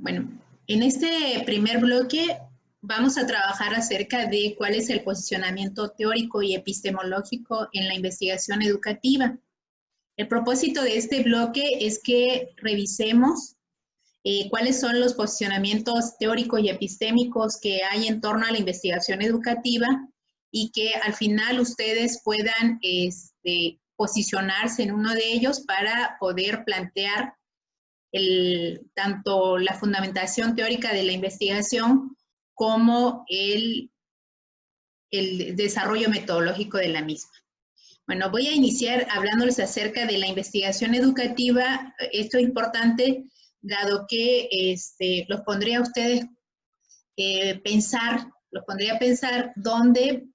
Bueno, en este primer bloque vamos a trabajar acerca de cuál es el posicionamiento teórico y epistemológico en la investigación educativa. El propósito de este bloque es que revisemos cuáles son los posicionamientos teóricos y epistémicos que hay en torno a la investigación educativa y que al final ustedes puedan posicionarse en uno de ellos para poder plantear tanto la fundamentación teórica de la investigación como el desarrollo metodológico de la misma. Bueno, voy a iniciar hablándoles acerca de la investigación educativa. Esto es importante, dado que los pondría a ustedes los pondría a pensar dónde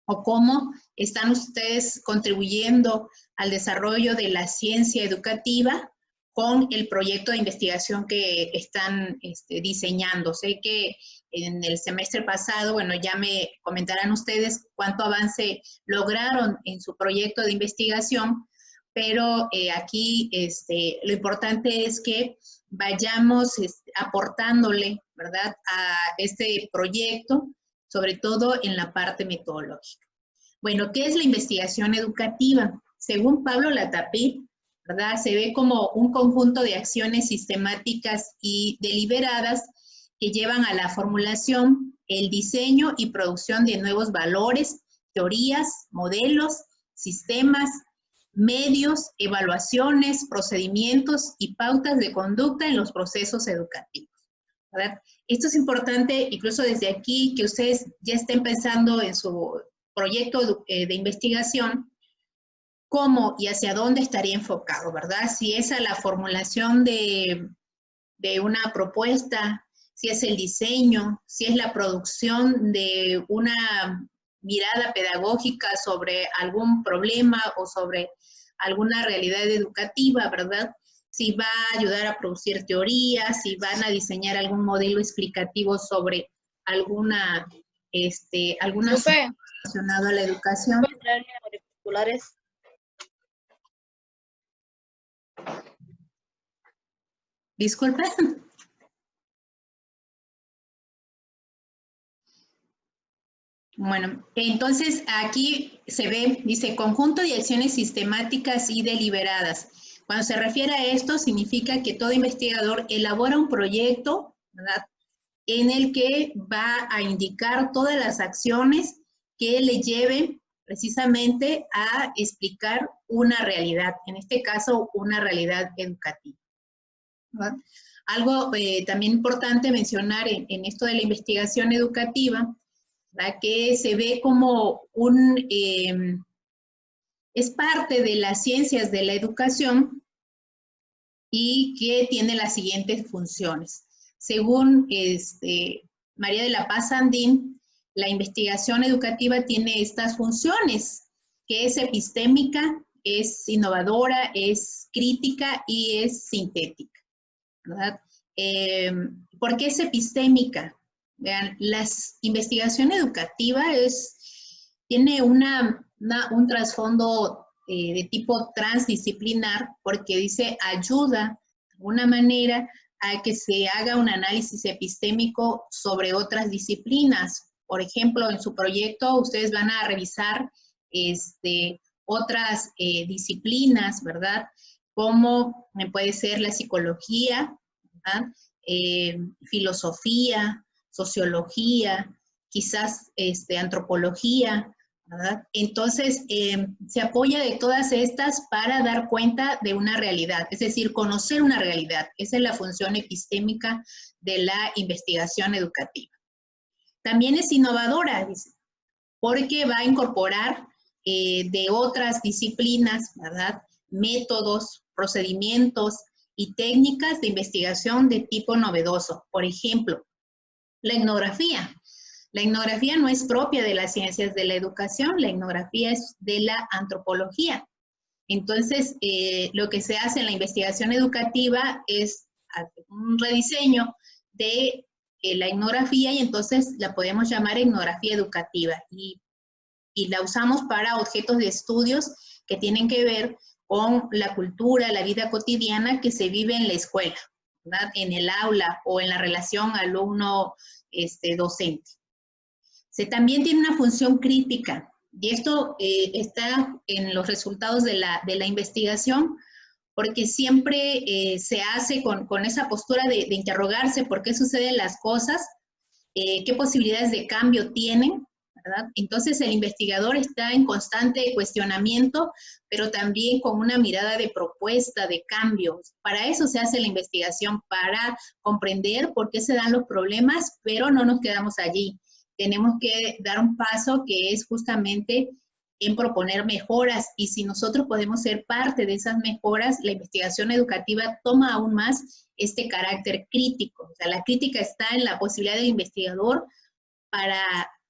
o cómo están ustedes contribuyendo al desarrollo de la ciencia educativa con el proyecto de investigación que están diseñando. Sé que en el semestre pasado, bueno, ya me comentarán ustedes cuánto avance lograron en su proyecto de investigación, pero aquí lo importante es que vayamos aportándole, ¿verdad?, a este proyecto, sobre todo en la parte metodológica. Bueno, ¿qué es la investigación educativa? Según Pablo Latapí, ¿verdad?, se ve como un conjunto de acciones sistemáticas y deliberadas que llevan a la formulación, el diseño y producción de nuevos valores, teorías, modelos, sistemas, medios, evaluaciones, procedimientos y pautas de conducta en los procesos educativos, ¿verdad? Esto es importante, incluso desde aquí, que ustedes ya estén pensando en su proyecto de investigación, cómo y hacia dónde estaría enfocado, ¿verdad? Si es a la formulación de una propuesta, si es el diseño, si es la producción de una mirada pedagógica sobre algún problema o sobre alguna realidad educativa, ¿verdad? Si va a ayudar a producir teorías, si van a diseñar algún modelo explicativo sobre alguna relacionado a la educación. Disculpe. Bueno, entonces aquí se ve, dice, conjunto de acciones sistemáticas y deliberadas. Cuando se refiere a esto, significa que todo investigador elabora un proyecto, ¿verdad?, en el que va a indicar todas las acciones que le lleven precisamente a explicar una realidad, en este caso, una realidad educativa, ¿verdad? Algo también importante mencionar en esto de la investigación educativa, ¿verdad?, que se ve como es parte de las ciencias de la educación y que tiene las siguientes funciones. Según María de la Paz Sandín, la investigación educativa tiene estas funciones, que es epistémica, es innovadora, es crítica y es sintética, ¿verdad? ¿Por qué es epistémica? Vean, la investigación educativa tiene un trasfondo de tipo transdisciplinar, porque dice ayuda de alguna manera a que se haga un análisis epistémico sobre otras disciplinas. Por ejemplo, en su proyecto ustedes van a revisar otras disciplinas, ¿verdad?, como puede ser la psicología, ¿verdad?, filosofía, sociología, quizás antropología, ¿verdad? Entonces, se apoya de todas estas para dar cuenta de una realidad, es decir, conocer una realidad. Esa es la función epistémica de la investigación educativa. También es innovadora, dice, porque va a incorporar de otras disciplinas, ¿verdad?, métodos, procedimientos y técnicas de investigación de tipo novedoso. Por ejemplo, la etnografía. La etnografía no es propia de las ciencias de la educación, la etnografía es de la antropología. Entonces, lo que se hace en la investigación educativa es un rediseño de la etnografía y entonces la podemos llamar etnografía educativa y la usamos para objetos de estudios que tienen que ver con la cultura, la vida cotidiana que se vive en la escuela, ¿verdad?, en el aula o en la relación alumno-docente. También tiene una función crítica, y esto está en los resultados de la investigación, porque siempre se hace con esa postura de interrogarse por qué suceden las cosas, qué posibilidades de cambio tienen, ¿verdad? Entonces el investigador está en constante cuestionamiento, pero también con una mirada de propuesta, de cambios. Para eso se hace la investigación, para comprender por qué se dan los problemas, pero no nos quedamos allí. Tenemos que dar un paso que es justamente en proponer mejoras, y si nosotros podemos ser parte de esas mejoras, la investigación educativa toma aún más este carácter crítico. O sea, la crítica está en la posibilidad del investigador para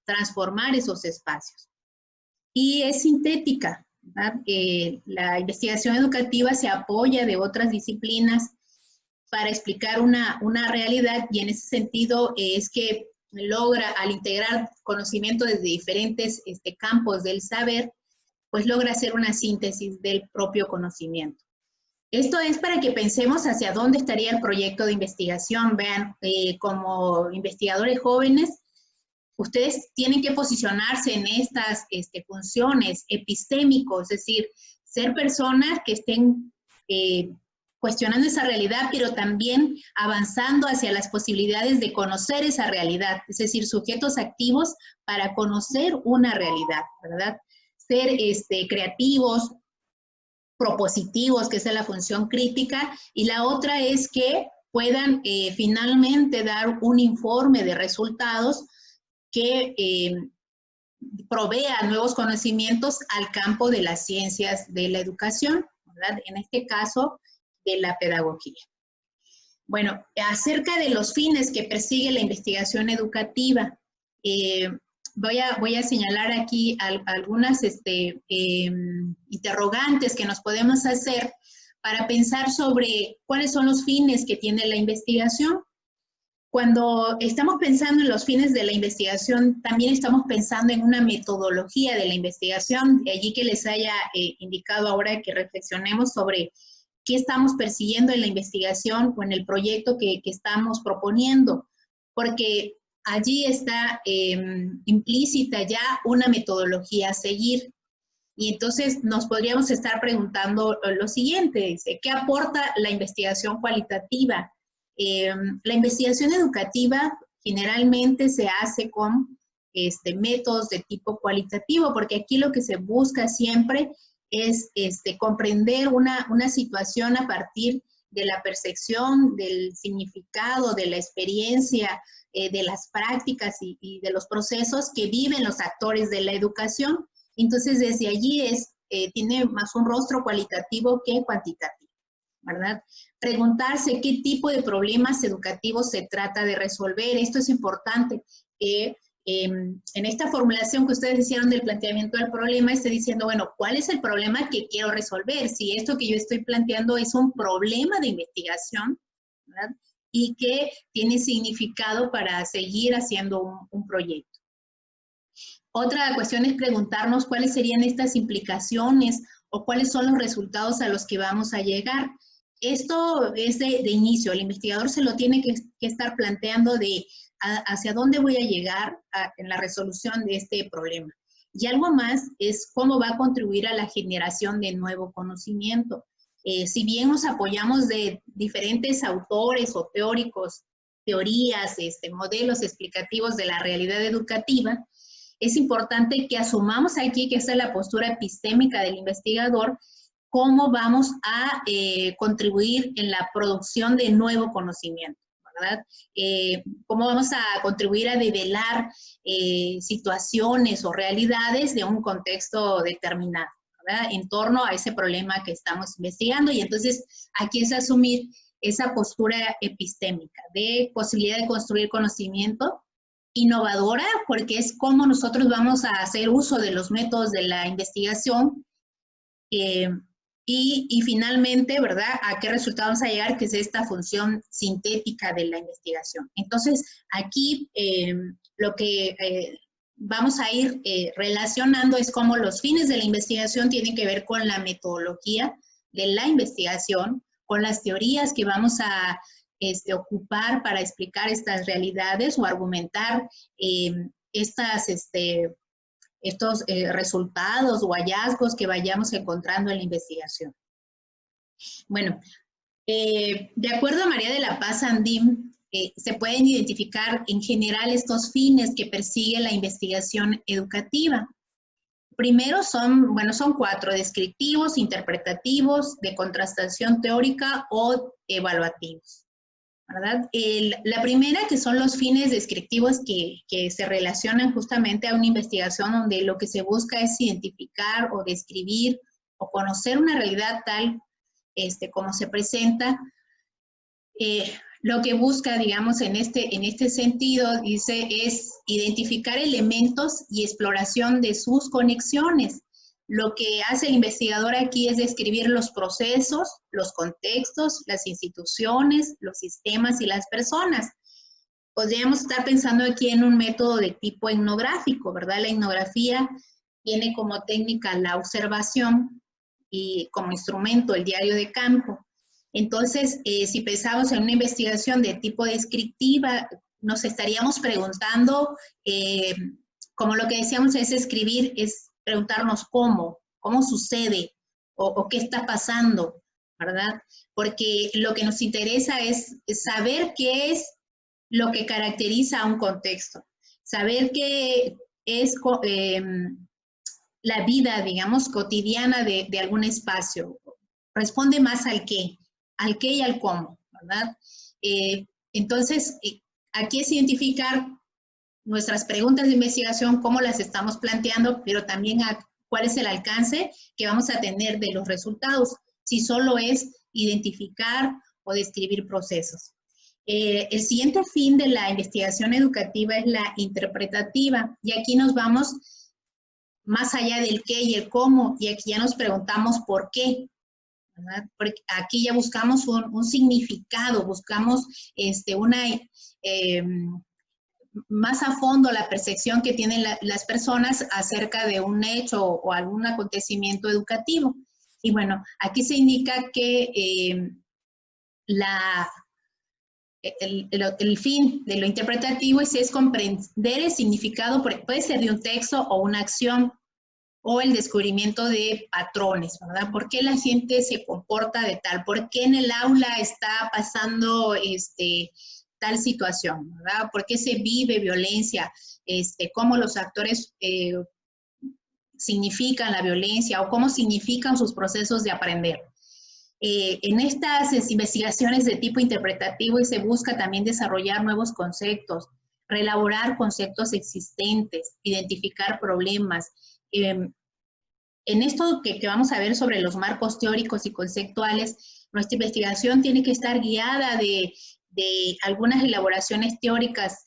transformar esos espacios. Y es sintética, ¿verdad? La investigación educativa se apoya de otras disciplinas para explicar una realidad, y en ese sentido es que logra, al integrar conocimiento desde diferentes campos del saber, pues logra hacer una síntesis del propio conocimiento. Esto es para que pensemos hacia dónde estaría el proyecto de investigación. Vean, como investigadores jóvenes, ustedes tienen que posicionarse en estas funciones epistémicos, es decir, ser personas que estén cuestionando esa realidad, pero también avanzando hacia las posibilidades de conocer esa realidad, es decir, sujetos activos para conocer una realidad, ¿verdad? Ser creativos, propositivos, que esa es la función crítica, y la otra es que puedan finalmente dar un informe de resultados que provea nuevos conocimientos al campo de las ciencias de la educación, ¿verdad? En este caso, de la pedagogía. Bueno, acerca de los fines que persigue la investigación educativa, voy a señalar aquí algunas interrogantes que nos podemos hacer para pensar sobre cuáles son los fines que tiene la investigación. Cuando estamos pensando en los fines de la investigación, también estamos pensando en una metodología de la investigación, de allí que les haya indicado ahora que reflexionemos sobre qué estamos persiguiendo en la investigación o en el proyecto que estamos proponiendo, porque allí está implícita ya una metodología a seguir. Y entonces nos podríamos estar preguntando lo siguiente, ¿qué aporta la investigación cualitativa? La investigación educativa generalmente se hace con métodos de tipo cualitativo, porque aquí lo que se busca siempre es comprender una situación a partir de la percepción, del significado, de la experiencia, de las prácticas y de los procesos que viven los actores de la educación. Entonces, desde allí tiene más un rostro cualitativo que cuantitativo, ¿verdad? Preguntarse qué tipo de problemas educativos se trata de resolver. Esto es importante. En esta formulación que ustedes hicieron del planteamiento del problema, esté diciendo, bueno, ¿cuál es el problema que quiero resolver? Si esto que yo estoy planteando es un problema de investigación, ¿verdad?, y que tiene significado para seguir haciendo un proyecto. Otra cuestión es preguntarnos cuáles serían estas implicaciones o cuáles son los resultados a los que vamos a llegar. Esto es de inicio, el investigador se lo tiene que estar planteando de hacia dónde voy a llegar en la resolución de este problema. Y algo más es cómo va a contribuir a la generación de nuevo conocimiento. Si bien nos apoyamos de diferentes autores o teóricos, teorías, modelos explicativos de la realidad educativa, es importante que asumamos aquí que esta es la postura epistémica del investigador, cómo vamos a contribuir en la producción de nuevo conocimiento, ¿verdad? Cómo vamos a contribuir a develar situaciones o realidades de un contexto determinado, ¿verdad?, en torno a ese problema que estamos investigando. Y entonces aquí es asumir esa postura epistémica de posibilidad de construir conocimiento, innovadora, porque es cómo nosotros vamos a hacer uso de los métodos de la investigación, y finalmente, ¿verdad?, a qué resultado vamos a llegar, que es esta función sintética de la investigación. Entonces, aquí lo que vamos a ir relacionando es cómo los fines de la investigación tienen que ver con la metodología de la investigación, con las teorías que vamos a ocupar para explicar estas realidades o argumentar estos resultados o hallazgos que vayamos encontrando en la investigación. Bueno, de acuerdo a María de la Paz Andim, se pueden identificar en general estos fines que persigue la investigación educativa. Primero son 4: descriptivos, interpretativos, de contrastación teórica o evaluativos, ¿verdad? La primera, que son los fines descriptivos que se relacionan justamente a una investigación donde lo que se busca es identificar o describir o conocer una realidad tal como se presenta. Lo que busca, digamos, en este sentido, dice, es identificar elementos y exploración de sus conexiones. Lo que hace el investigador aquí es describir los procesos, los contextos, las instituciones, los sistemas y las personas. Podríamos estar pensando aquí en un método de tipo etnográfico, ¿verdad? La etnografía tiene como técnica la observación y como instrumento el diario de campo. Entonces, si pensamos en una investigación de tipo descriptiva, nos estaríamos preguntando, como lo que decíamos es escribir, es preguntarnos cómo sucede o qué está pasando, ¿verdad? Porque lo que nos interesa es saber qué es lo que caracteriza a un contexto, saber qué es la vida, digamos, cotidiana de algún espacio. Responde más al qué y al cómo, ¿verdad? Entonces, aquí es identificar nuestras preguntas de investigación, cómo las estamos planteando, pero también cuál es el alcance que vamos a tener de los resultados, si solo es identificar o describir procesos. El siguiente fin de la investigación educativa es la interpretativa, y aquí nos vamos más allá del qué y el cómo, y aquí ya nos preguntamos por qué, ¿verdad? Porque aquí ya buscamos un significado, buscamos más a fondo la percepción que tienen las personas acerca de un hecho o algún acontecimiento educativo. Y bueno, aquí se indica que el fin de lo interpretativo es comprender el significado, puede ser de un texto o una acción, o el descubrimiento de patrones, ¿verdad? ¿Por qué la gente se comporta de tal? ¿Por qué en el aula está pasando tal situación, ¿verdad? ¿Por qué se vive violencia? ¿Cómo los actores significan la violencia o cómo significan sus procesos de aprender? En estas investigaciones de tipo interpretativo se busca también desarrollar nuevos conceptos, reelaborar conceptos existentes, identificar problemas. En esto que vamos a ver sobre los marcos teóricos y conceptuales, nuestra investigación tiene que estar guiada de algunas elaboraciones teóricas,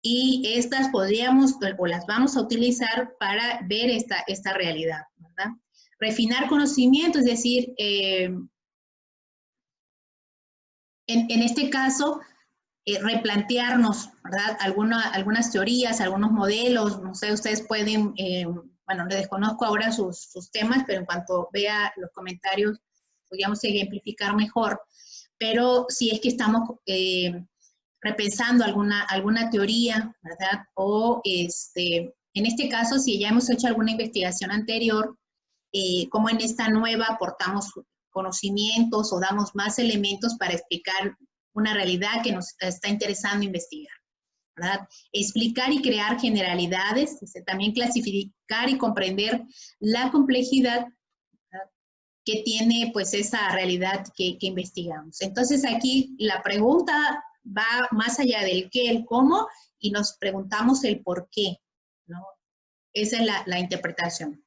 y estas podríamos o las vamos a utilizar para ver esta realidad, ¿verdad? Refinar conocimiento, es decir, en este caso, replantearnos, ¿verdad? Algunas teorías, algunos modelos, no sé, ustedes pueden, bueno, les desconozco ahora sus temas, pero en cuanto vea los comentarios, podríamos ejemplificar mejor. Pero si es que estamos repensando alguna teoría, ¿verdad? O en este caso, si ya hemos hecho alguna investigación anterior, como en esta nueva aportamos conocimientos o damos más elementos para explicar una realidad que nos está interesando investigar, ¿verdad? Explicar y crear generalidades, también clasificar y comprender la complejidad, ¿verdad?, que tiene pues esa realidad que investigamos. Entonces aquí la pregunta va más allá del qué, el cómo, y nos preguntamos el por qué, ¿no? Esa es la interpretación.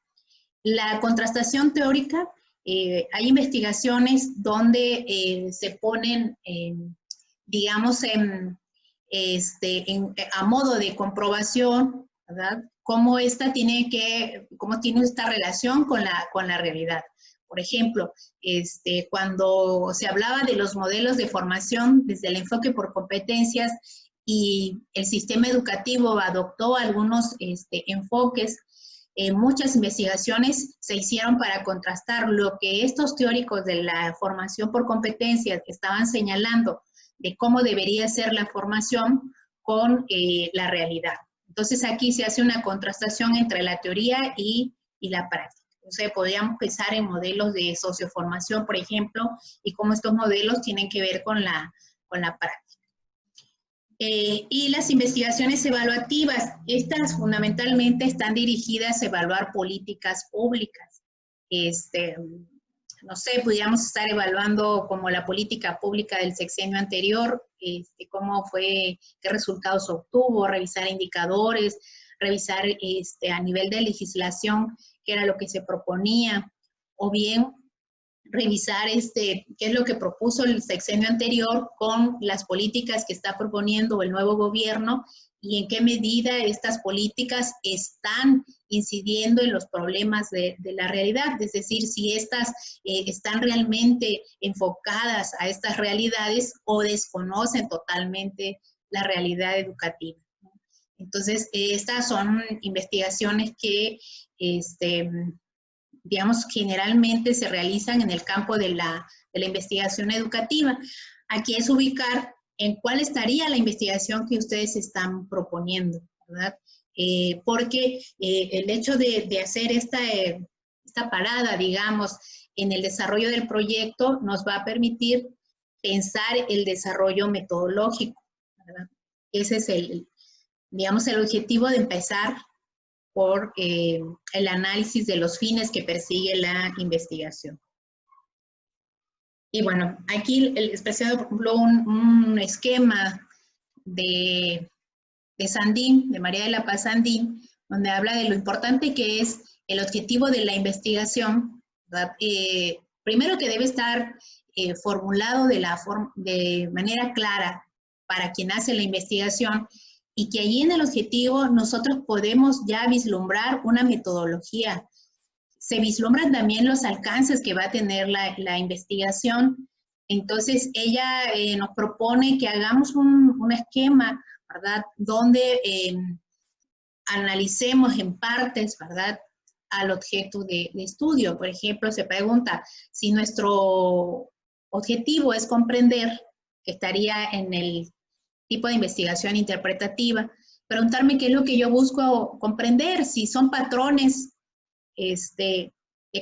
La contrastación teórica, hay investigaciones donde se ponen, digamos, a modo de comprobación, ¿verdad?, cómo tiene esta relación con la realidad. Por ejemplo, cuando se hablaba de los modelos de formación desde el enfoque por competencias y el sistema educativo adoptó algunos enfoques, muchas investigaciones se hicieron para contrastar lo que estos teóricos de la formación por competencias estaban señalando de cómo debería ser la formación con la realidad. Entonces aquí se hace una contrastación entre la teoría y la práctica. O sea, podríamos pensar en modelos de socioformación, por ejemplo, y cómo estos modelos tienen que ver con la práctica. Y las investigaciones evaluativas, estas fundamentalmente están dirigidas a evaluar políticas públicas. No sé, pudiéramos estar evaluando como la política pública del sexenio anterior, cómo fue, qué resultados obtuvo, revisar indicadores, revisar a nivel de legislación qué era lo que se proponía, o bien revisar qué es lo que propuso el sexenio anterior con las políticas que está proponiendo el nuevo gobierno y en qué medida estas políticas están incidiendo en los problemas de la realidad, es decir, si estas están realmente enfocadas a estas realidades o desconocen totalmente la realidad educativa. Entonces, estas son investigaciones que digamos, generalmente se realizan en el campo de la investigación educativa. Aquí es ubicar en cuál estaría la investigación que ustedes están proponiendo, ¿verdad? Porque el hecho de hacer esta parada, digamos, en el desarrollo del proyecto nos va a permitir pensar el desarrollo metodológico, ¿verdad? Ese es digamos, el objetivo de empezar por el análisis de los fines que persigue la investigación. Y bueno, aquí les presento, por ejemplo, un esquema de Sandín, de María de la Paz Sandín, donde habla de lo importante que es el objetivo de la investigación, ¿verdad? Primero que debe estar formulado de manera clara para quien hace la investigación, y que allí en el objetivo nosotros podemos ya vislumbrar una metodología. Se vislumbran también los alcances que va a tener la investigación. Entonces, ella nos propone que hagamos un esquema, ¿verdad?, donde analicemos en partes, ¿verdad?, al objeto de estudio. Por ejemplo, se pregunta si nuestro objetivo es comprender, que estaría en el tipo de investigación interpretativa, preguntarme qué es lo que yo busco comprender, si son patrones de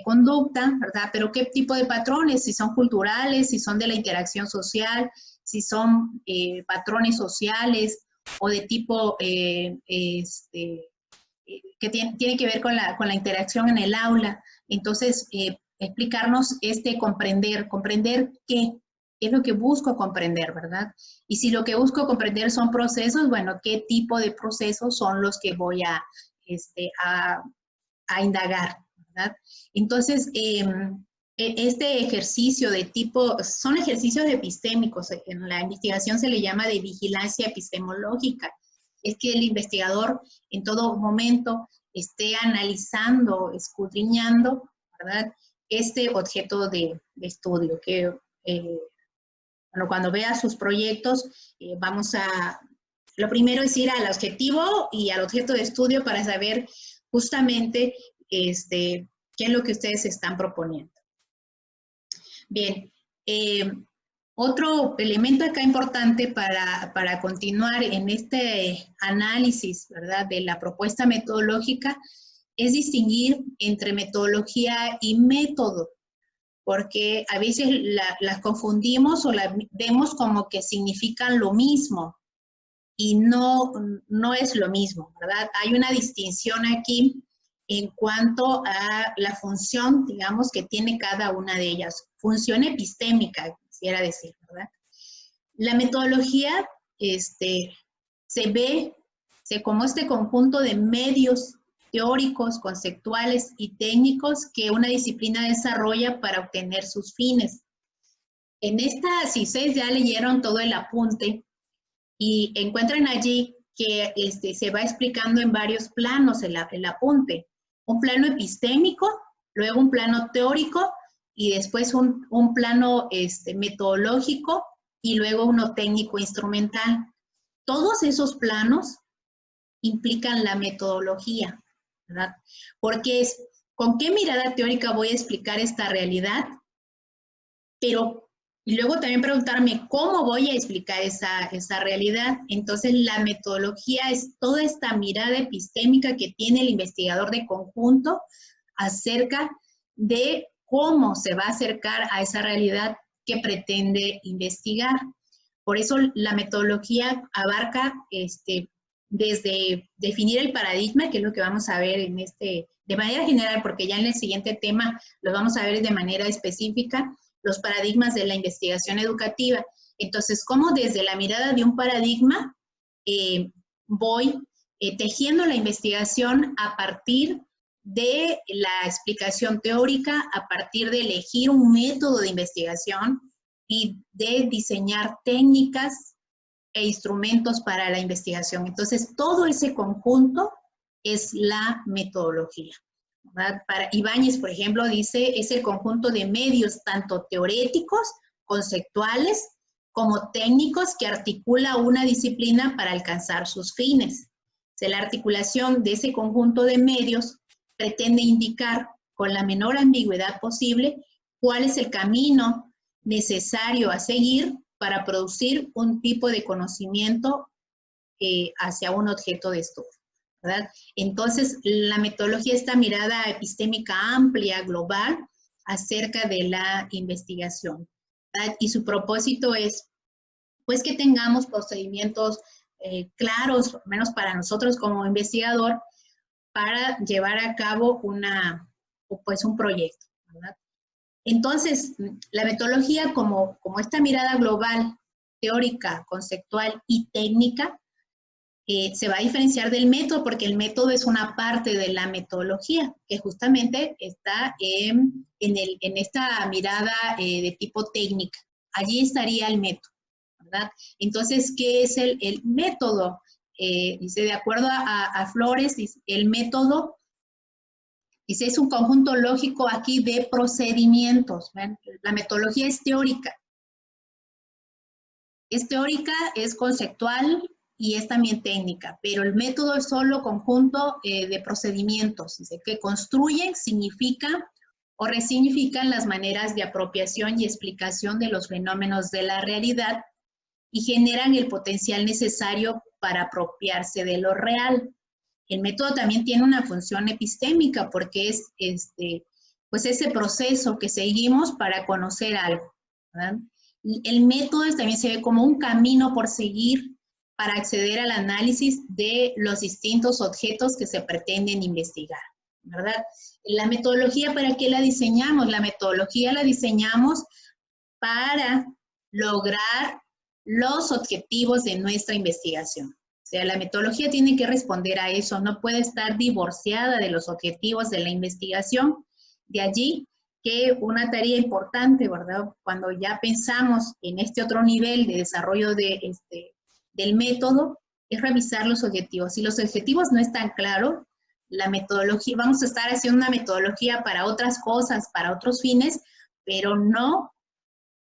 conducta, ¿verdad? Pero qué tipo de patrones, si son culturales, si son de la interacción social, si son patrones sociales o de tipo que tiene que ver con la interacción en el aula. Entonces, explicarnos comprender qué es lo que busco comprender, ¿verdad? Y si lo que busco comprender son procesos, bueno, ¿qué tipo de procesos son los que voy a indagar, ¿verdad? Entonces, este ejercicio de tipo, son ejercicios epistémicos, en la investigación se le llama de vigilancia epistemológica, es que el investigador en todo momento esté analizando, escudriñando, ¿verdad?, este objeto de estudio, que bueno, cuando vea sus proyectos, lo primero es ir al objetivo y al objeto de estudio para saber justamente qué es lo que ustedes están proponiendo. Bien, otro elemento acá importante para continuar en este análisis, ¿verdad?, de la propuesta metodológica es distinguir entre metodología y método, porque a veces las confundimos o las vemos como que significan lo mismo y no es lo mismo, ¿verdad? Hay una distinción aquí en cuanto a la función, digamos, que tiene cada una de ellas. Función epistémica, quisiera decir, ¿verdad? La metodología se ve como este conjunto de medios teóricos, conceptuales y técnicos que una disciplina desarrolla para obtener sus fines. En esta, si ustedes ya leyeron todo el apunte y encuentran allí que se va explicando en varios planos el apunte. Un plano epistémico, luego un plano teórico y después un plano metodológico y luego uno técnico instrumental. Todos esos planos implican la metodología, ¿verdad? Porque es, ¿con qué mirada teórica voy a explicar esta realidad? Pero, Y luego también preguntarme cómo voy a explicar esa realidad. Entonces, la metodología es toda esta mirada epistémica que tiene el investigador de conjunto acerca de cómo se va a acercar a esa realidad que pretende investigar. Por eso la metodología abarca desde definir el paradigma, que es lo que vamos a ver de manera general, porque ya en el siguiente tema lo vamos a ver de manera específica, los paradigmas de la investigación educativa. Entonces, cómo desde la mirada de un paradigma voy tejiendo la investigación a partir de la explicación teórica, a partir de elegir un método de investigación y de diseñar técnicas e instrumentos para la investigación. Entonces, todo ese conjunto es la metodología, ¿verdad? Para Ibáñez, por ejemplo, dice, es el conjunto de medios tanto teoréticos, conceptuales, como técnicos que articula una disciplina para alcanzar sus fines. O sea, la articulación de ese conjunto de medios pretende indicar con la menor ambigüedad posible cuál es el camino necesario a seguir para producir un tipo de conocimiento hacia un objeto de estudio, ¿verdad? Entonces, la metodología, esta mirada epistémica amplia, global, acerca de la investigación, ¿verdad? Y su propósito es, pues, que tengamos procedimientos claros, al menos para nosotros como investigador, para llevar a cabo un proyecto, ¿verdad? Entonces, la metodología como esta mirada global, teórica, conceptual y técnica, se va a diferenciar del método porque el método es una parte de la metodología que justamente está en esta mirada de tipo técnica. Allí estaría el método, ¿verdad? Entonces, ¿qué es el método? Dice, de acuerdo a Flores, dice, el método dice, es un conjunto lógico aquí de procedimientos. ¿Ven? La metodología es teórica. Es teórica, es conceptual y es también técnica, pero el método es solo conjunto de procedimientos. Dice, que construyen, significan o resignifican las maneras de apropiación y explicación de los fenómenos de la realidad y generan el potencial necesario para apropiarse de lo real. El método también tiene una función epistémica porque es pues ese proceso que seguimos para conocer algo, ¿verdad? El método también se ve como un camino por seguir para acceder al análisis de los distintos objetos que se pretenden investigar, ¿verdad? La metodología, ¿para qué la diseñamos? La metodología la diseñamos para lograr los objetivos de nuestra investigación. O sea, la metodología tiene que responder a eso, no puede estar divorciada de los objetivos de la investigación. De allí que una tarea importante, ¿verdad? Cuando ya pensamos en este otro nivel de desarrollo del método, es revisar los objetivos. Si los objetivos no están claros, la metodología, vamos a estar haciendo una metodología para otras cosas, para otros fines, pero no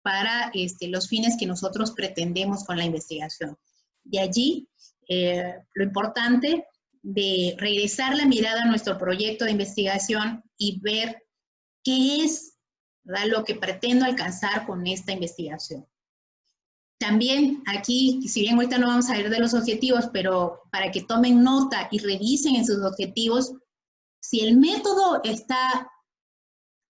para los fines que nosotros pretendemos con la investigación. De allí, lo importante de regresar la mirada a nuestro proyecto de investigación y ver qué es, ¿verdad?, lo que pretendo alcanzar con esta investigación. También aquí, si bien ahorita no vamos a ver de los objetivos, pero para que tomen nota y revisen en sus objetivos, si el método está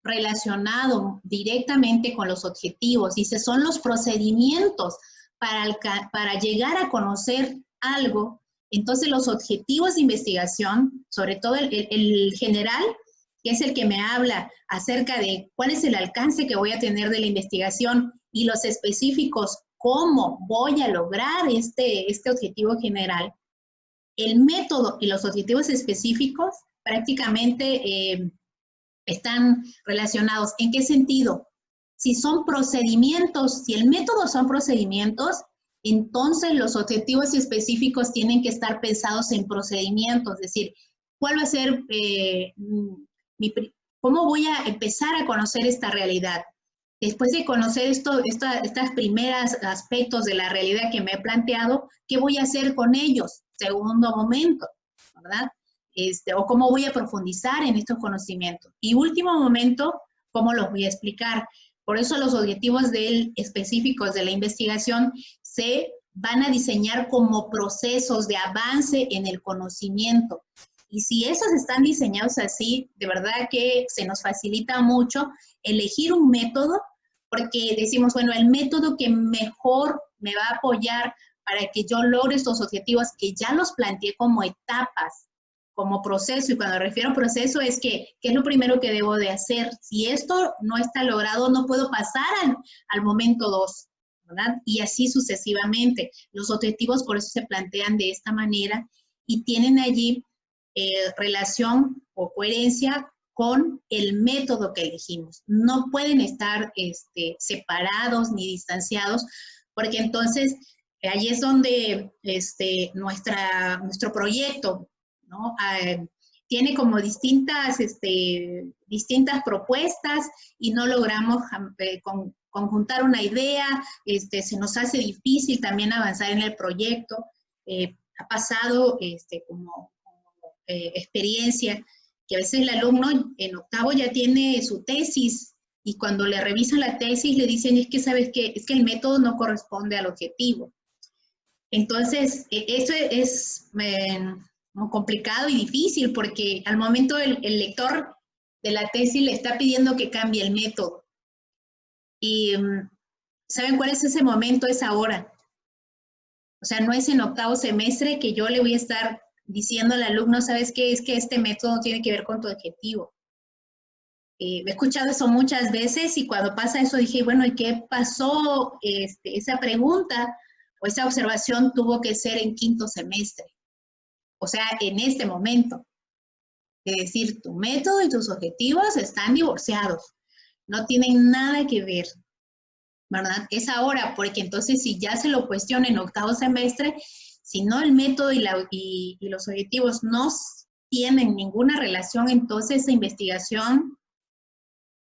relacionado directamente con los objetivos, dice, son los procedimientos para llegar a conocer algo, entonces los objetivos de investigación, sobre todo el general, que es el que me habla acerca de cuál es el alcance que voy a tener de la investigación, y los específicos, cómo voy a lograr este objetivo general. El método y los objetivos específicos prácticamente están relacionados. ¿En qué sentido? Si son procedimientos, si el método son procedimientos, entonces los objetivos específicos tienen que estar pensados en procedimientos, es decir, ¿cuál va a ser cómo voy a empezar a conocer esta realidad? Después de conocer estos primeros aspectos de la realidad que me he planteado, ¿qué voy a hacer con ellos? Segundo momento, ¿verdad? O cómo voy a profundizar en estos conocimientos. Y último momento, ¿cómo los voy a explicar? Por eso los objetivos específicos de la investigación se van a diseñar como procesos de avance en el conocimiento. Y si esos están diseñados así, de verdad que se nos facilita mucho elegir un método, porque decimos, bueno, el método que mejor me va a apoyar para que yo logre estos objetivos que ya los planteé como etapas, como proceso. Y cuando me refiero a proceso es que, ¿qué es lo primero que debo de hacer? Si esto no está logrado, no puedo pasar al momento 2, ¿verdad? Y así sucesivamente. Los objetivos por eso se plantean de esta manera y tienen allí relación o coherencia con el método que elegimos. No pueden estar separados ni distanciados, porque entonces ahí es donde nuestro proyecto, ¿no? Tiene como distintas propuestas y no logramos conjuntar una idea, se nos hace difícil también avanzar en el proyecto. Ha pasado como experiencia que a veces el alumno en octavo ya tiene su tesis y cuando le revisan la tesis le dicen, es que sabes que es que el método no corresponde al objetivo. Entonces, eso es complicado y difícil porque al momento el lector de la tesis le está pidiendo que cambie el método. Y ¿saben cuál es ese momento? Es ahora. O sea, no es en octavo semestre que yo le voy a estar diciendo al alumno, ¿sabes qué? Es que este método tiene que ver con tu objetivo. He escuchado eso muchas veces y cuando pasa eso dije, bueno, ¿y qué pasó? Esa pregunta o esa observación tuvo que ser en quinto semestre. O sea, en este momento. Es decir, tu método y tus objetivos están divorciados. No tienen nada que ver, ¿verdad? Es ahora, porque entonces si ya se lo cuestiona en octavo semestre, si no el método y los objetivos no tienen ninguna relación, entonces esa investigación,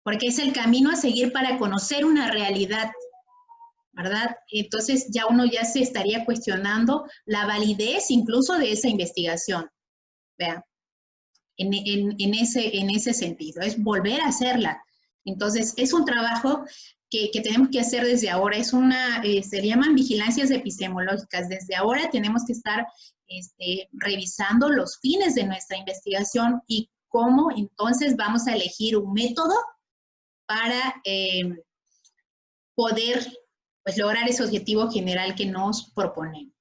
porque es el camino a seguir para conocer una realidad, ¿verdad? Entonces ya uno ya se estaría cuestionando la validez incluso de esa investigación, vean, en ese sentido, es volver a hacerla. Entonces es un trabajo que tenemos que hacer desde ahora, se llaman vigilancias epistemológicas. Desde ahora tenemos que estar revisando los fines de nuestra investigación y cómo entonces vamos a elegir un método para poder pues, lograr ese objetivo general que nos proponemos.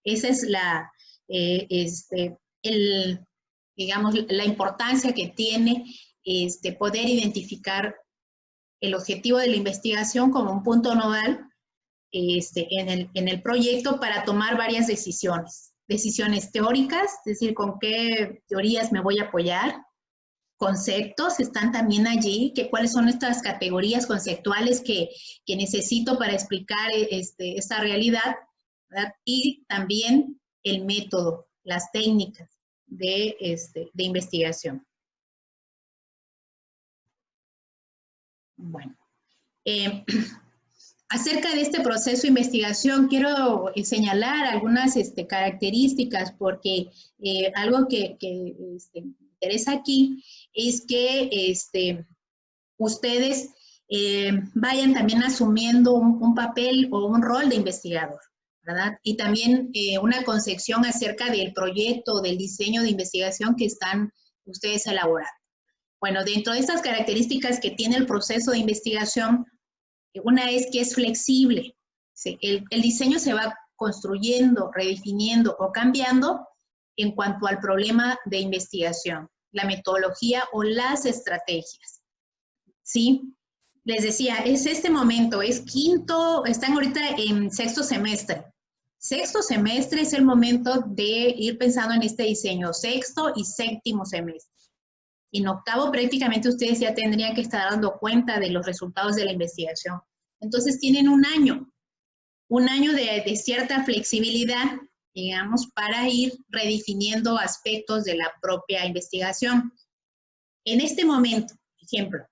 Esa es digamos, la importancia que tiene poder identificar el objetivo de la investigación como un punto nodal en el proyecto para tomar varias decisiones. Decisiones teóricas, es decir, con qué teorías me voy a apoyar. Conceptos están también allí, cuáles son estas categorías conceptuales que necesito para explicar esta realidad, ¿verdad? Y también el método, las técnicas de investigación. Bueno, acerca de este proceso de investigación, quiero señalar algunas características porque algo que me interesa aquí es que ustedes vayan también asumiendo un papel o un rol de investigador, ¿verdad? Y también una concepción acerca del proyecto, del diseño de investigación que están ustedes elaborando. Bueno, dentro de estas características que tiene el proceso de investigación, una es que es flexible. ¿Sí? El diseño se va construyendo, redefiniendo o cambiando en cuanto al problema de investigación, la metodología o las estrategias. ¿Sí? Les decía, es este momento, es quinto, están ahorita en sexto semestre. Sexto semestre es el momento de ir pensando en este diseño, sexto y séptimo semestre. En octavo prácticamente ustedes ya tendrían que estar dando cuenta de los resultados de la investigación. Entonces tienen un año de cierta flexibilidad, digamos, para ir redefiniendo aspectos de la propia investigación. En este momento, por ejemplo,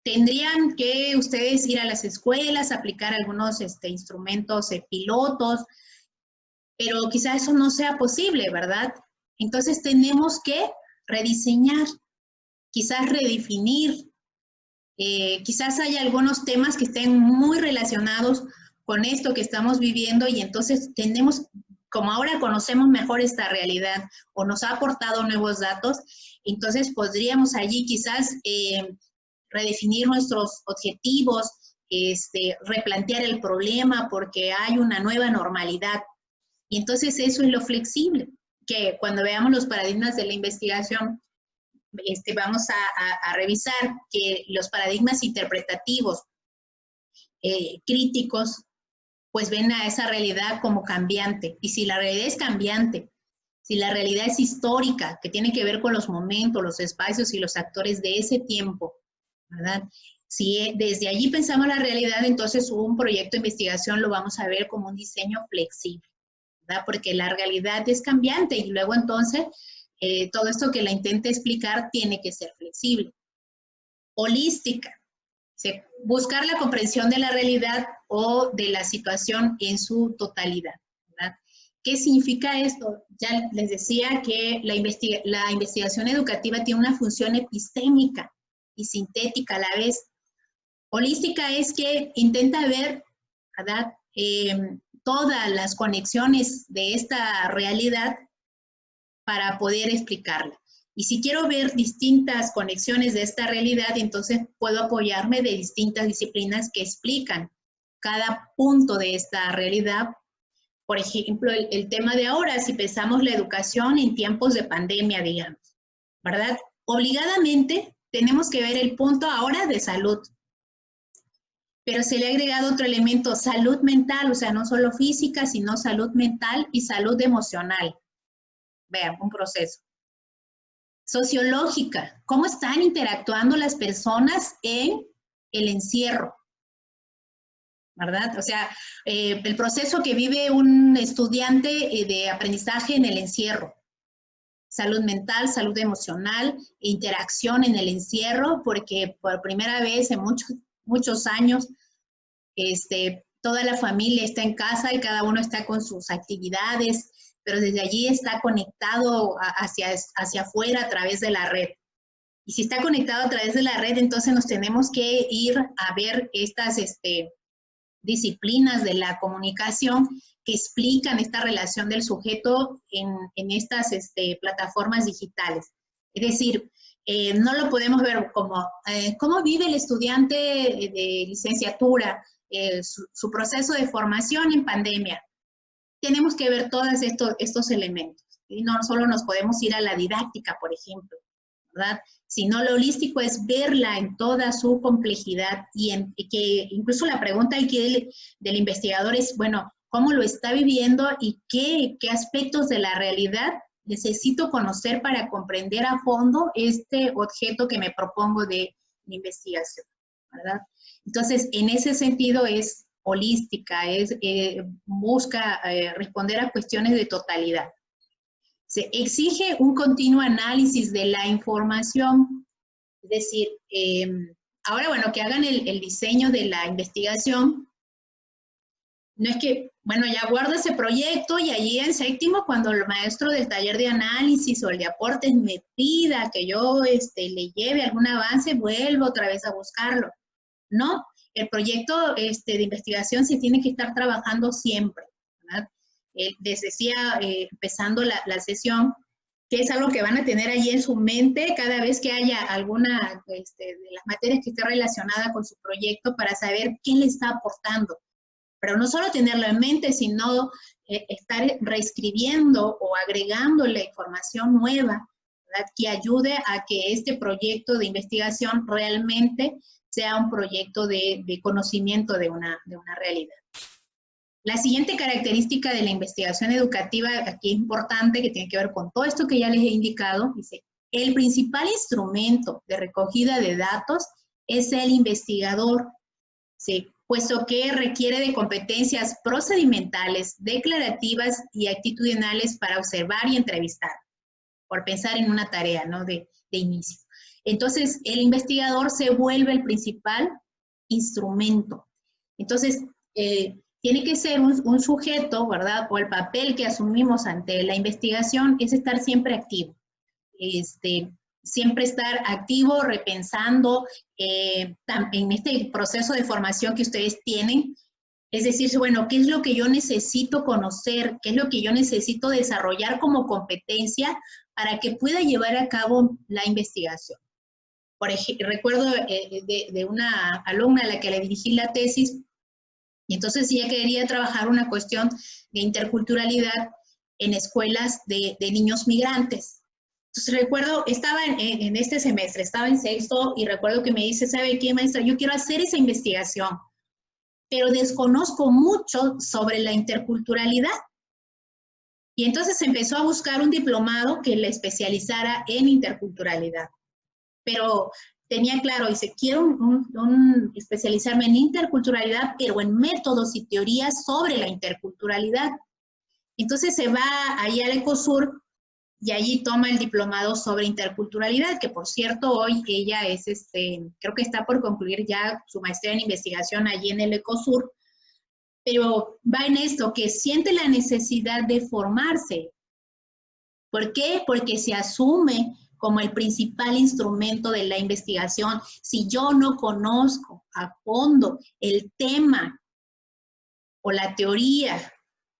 tendrían que ustedes ir a las escuelas, aplicar algunos instrumentos pilotos, pero quizás eso no sea posible, ¿verdad? Entonces tenemos que rediseñar, quizás redefinir quizás haya algunos temas que estén muy relacionados con esto que estamos viviendo y entonces tenemos, como ahora conocemos mejor esta realidad o nos ha aportado nuevos datos, entonces podríamos allí quizás redefinir nuestros objetivos, replantear el problema porque hay una nueva normalidad. Y entonces eso es lo flexible, que cuando veamos los paradigmas de la investigación, vamos a revisar que los paradigmas interpretativos, críticos, pues ven a esa realidad como cambiante. Y si la realidad es cambiante, si la realidad es histórica, que tiene que ver con los momentos, los espacios y los actores de ese tiempo, ¿verdad? Si desde allí pensamos la realidad, entonces un proyecto de investigación lo vamos a ver como un diseño flexible, ¿verdad? Porque la realidad es cambiante y luego entonces todo esto que la intente explicar tiene que ser flexible. Holística, buscar la comprensión de la realidad o de la situación en su totalidad, ¿verdad? ¿Qué significa esto? Ya les decía que la investigación educativa tiene una función epistémica y sintética a la vez. Holística es que intenta ver, ¿verdad? Todas las conexiones de esta realidad para poder explicarla. Y si quiero ver distintas conexiones de esta realidad, entonces puedo apoyarme de distintas disciplinas que explican cada punto de esta realidad. Por ejemplo, el tema de ahora, si pensamos la educación en tiempos de pandemia, digamos, ¿verdad? Obligadamente tenemos que ver el punto ahora de salud. Pero se le ha agregado otro elemento, salud mental, o sea, no solo física, sino salud mental y salud emocional. Vean, un proceso. Sociológica, ¿cómo están interactuando las personas en el encierro? ¿Verdad? O sea, el proceso que vive un estudiante de aprendizaje en el encierro. Salud mental, salud emocional, interacción en el encierro, porque por primera vez en muchos años, toda la familia está en casa y cada uno está con sus actividades, pero desde allí está conectado hacia afuera a través de la red. Y si está conectado a través de la red, entonces nos tenemos que ir a ver estas disciplinas de la comunicación que explican esta relación del sujeto en estas plataformas digitales. Es decir, no lo podemos ver como cómo vive el estudiante de licenciatura, su proceso de formación en pandemia. Tenemos que ver todos estos elementos. Y no solo nos podemos ir a la didáctica, por ejemplo, ¿verdad? Sino lo holístico es verla en toda su complejidad y que incluso la pregunta aquí del investigador es, bueno, ¿cómo lo está viviendo y qué aspectos de la realidad necesito conocer para comprender a fondo este objeto que me propongo de investigación, ¿verdad? Entonces, en ese sentido es holística, busca responder a cuestiones de totalidad. Se exige un continuo análisis de la información, es decir, ahora, bueno, que hagan el diseño de la investigación, no es que, bueno, ya guardo ese proyecto y allí en séptimo, cuando el maestro del taller de análisis o el de aportes me pida que yo le lleve algún avance, vuelvo otra vez a buscarlo. No, el proyecto de investigación se tiene que estar trabajando siempre, ¿verdad? Les decía, empezando la sesión, que es algo que van a tener allí en su mente cada vez que haya alguna de las materias que esté relacionada con su proyecto para saber qué le está aportando. Pero no solo tenerlo en mente, sino estar reescribiendo o agregando la información nueva, ¿verdad? Que ayude a que este proyecto de investigación realmente sea un proyecto de conocimiento de una realidad. La siguiente característica de la investigación educativa, aquí es importante, que tiene que ver con todo esto que ya les he indicado, dice, el principal instrumento de recogida de datos es el investigador, ¿sí? Puesto que requiere de competencias procedimentales, declarativas y actitudinales para observar y entrevistar, por pensar en una tarea, ¿no? de inicio. Entonces, el investigador se vuelve el principal instrumento. Entonces, tiene que ser un sujeto, ¿verdad? O el papel que asumimos ante la investigación es estar siempre activo. siempre estar activo, repensando en este proceso de formación que ustedes tienen. Es decir, bueno, ¿qué es lo que yo necesito conocer? ¿Qué es lo que yo necesito desarrollar como competencia para que pueda llevar a cabo la investigación? Por ejemplo, recuerdo de una alumna a la que le dirigí la tesis, y entonces ella quería trabajar una cuestión de interculturalidad en escuelas de niños migrantes. Entonces recuerdo, estaba en este semestre, estaba en sexto, y recuerdo que me dice, ¿sabe qué, maestra? Yo quiero hacer esa investigación, pero desconozco mucho sobre la interculturalidad. Y entonces empezó a buscar un diplomado que le especializara en interculturalidad. Pero tenía claro, dice, quiero especializarme en interculturalidad, pero en métodos y teorías sobre la interculturalidad. Entonces se va allá al Ecosur y allí toma el diplomado sobre interculturalidad, que por cierto hoy ella es, creo que está por concluir ya su maestría en investigación allí en el Ecosur, pero va en esto, que siente la necesidad de formarse. ¿Por qué? Porque se asume como el principal instrumento de la investigación. Si yo no conozco a fondo el tema o la teoría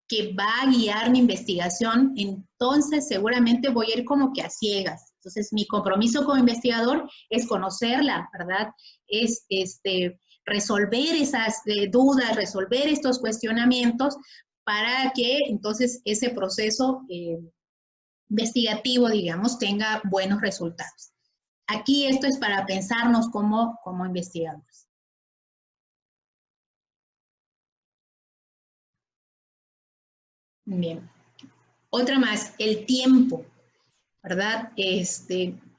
que va a guiar mi investigación, entonces seguramente voy a ir como que a ciegas. Entonces, mi compromiso como investigador es conocerla, ¿verdad? Es resolver esas dudas, resolver estos cuestionamientos para que entonces ese proceso investigativo, digamos, tenga buenos resultados. Aquí esto es para pensarnos como investigadores. Bien. Otra más, el tiempo, ¿verdad?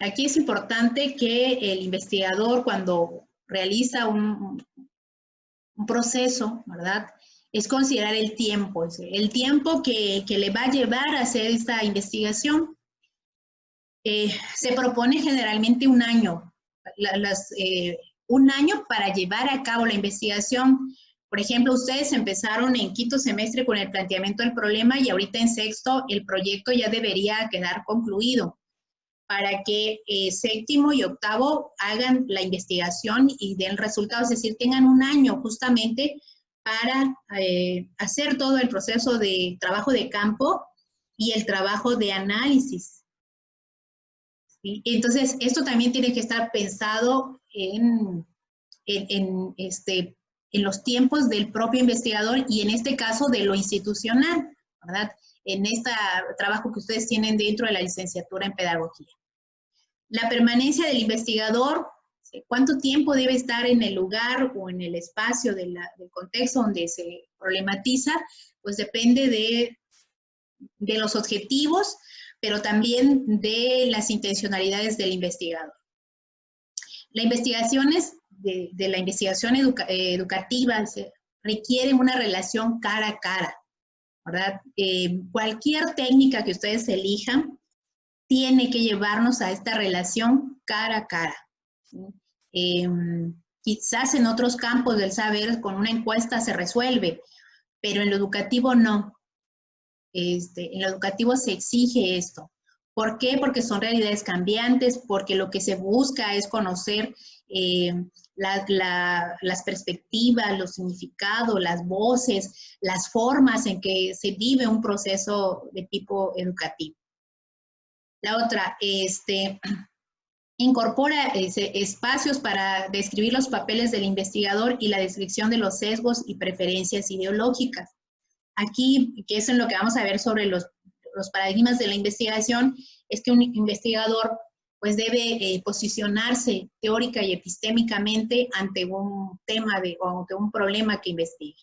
Aquí es importante que el investigador, cuando realiza un proceso, ¿verdad? Es considerar el tiempo que le va a llevar a hacer esta investigación. Se propone generalmente un año, un año para llevar a cabo la investigación. Por ejemplo, ustedes empezaron en quinto semestre con el planteamiento del problema y ahorita en sexto el proyecto ya debería quedar concluido para que séptimo y octavo hagan la investigación y den resultados, es decir, tengan un año justamente para hacer todo el proceso de trabajo de campo y el trabajo de análisis. ¿Sí? Entonces, esto también tiene que estar pensado en los tiempos del propio investigador y en este caso de lo institucional, ¿verdad? En este trabajo que ustedes tienen dentro de la licenciatura en pedagogía. La permanencia del investigador, cuánto tiempo debe estar en el lugar o en el espacio del contexto donde se problematiza, pues depende de los objetivos, pero también de las intencionalidades del investigador. La investigación de la investigación educativa requiere una relación cara a cara, ¿verdad? Cualquier técnica que ustedes elijan tiene que llevarnos a esta relación cara a cara. ¿Sí? Quizás en otros campos del saber con una encuesta se resuelve, pero en lo educativo no. En lo educativo se exige esto. ¿Por qué? Porque son realidades cambiantes, porque lo que se busca es conocer las perspectivas, los significados, las voces, las formas en que se vive un proceso de tipo educativo. La otra, incorpora espacios para describir los papeles del investigador y la descripción de los sesgos y preferencias ideológicas. Aquí, que es en lo que vamos a ver sobre los paradigmas de la investigación, es que un investigador pues debe posicionarse teórica y epistémicamente ante un tema o ante un problema que investigue,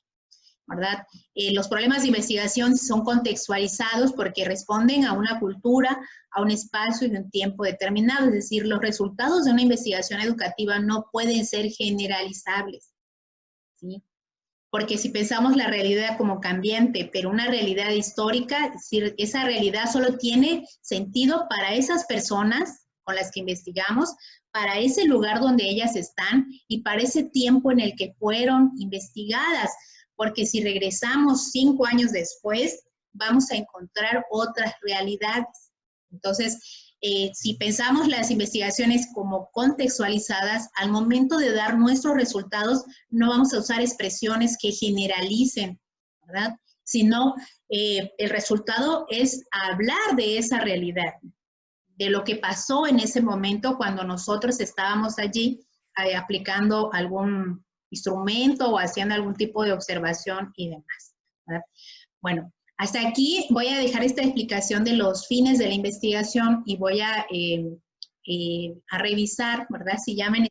¿verdad? Los problemas de investigación son contextualizados porque responden a una cultura, a un espacio y un tiempo determinado, es decir, los resultados de una investigación educativa no pueden ser generalizables, ¿sí? Porque si pensamos la realidad como cambiante, pero una realidad histórica, es decir, esa realidad solo tiene sentido para esas personas con las que investigamos, para ese lugar donde ellas están y para ese tiempo en el que fueron investigadas, porque si regresamos 5 años después, vamos a encontrar otras realidades. Entonces, si pensamos las investigaciones como contextualizadas, al momento de dar nuestros resultados, no vamos a usar expresiones que generalicen, ¿verdad? Sino el resultado es hablar de esa realidad, de lo que pasó en ese momento cuando nosotros estábamos allí aplicando algún instrumento o haciendo algún tipo de observación y demás, ¿verdad? Bueno, hasta aquí voy a dejar esta explicación de los fines de la investigación y voy a revisar, ¿verdad? Si ya me